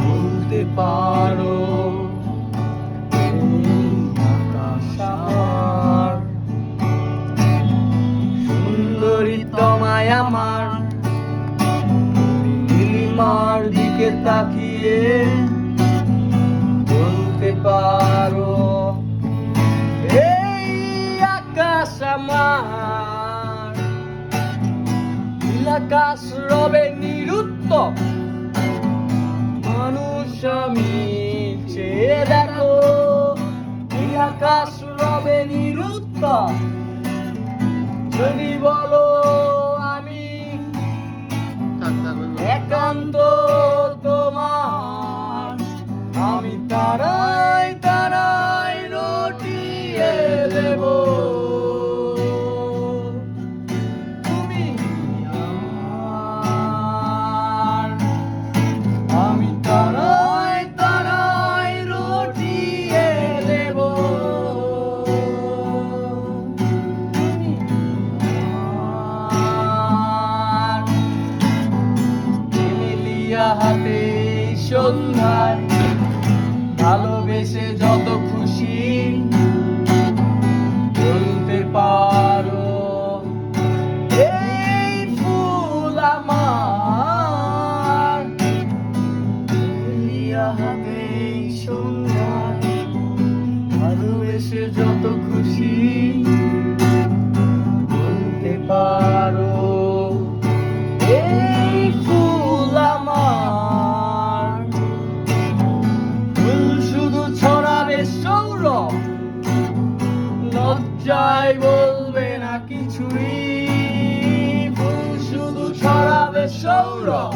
বলতে পারো সুন্দরী তোমায় আমার নীলিমার দিকে তাকিয়ে বলতে পারো এই আকাশ আমার নীল আকাশ রবে নিরুত্তর মানুষ আমি চেয়ে দেখো নীল আকাশ রবে নিরুত্তর যদি বলো আমি একান্ত তোমার আমি তারাই তারাই রটিয়ে দেব তুমি আমার আমি তারাই তারাই রটিয়ে দেব তুমি আমার এমিলিয়া হাতে সন্ধ্যায় ভালোবেসে যত খুশি বলতে পারো এই ফুল আমার এমিলিয়া হাতে সন্ধ্যায় ভালোবেসে যত খুশি বলতে পারো এই ফুল আমার ফুল শুধু ছড়াবে সৌরভ লজ্জায় বলবে না কিছুই ফুল শুধু ছড়াবে সৌরভ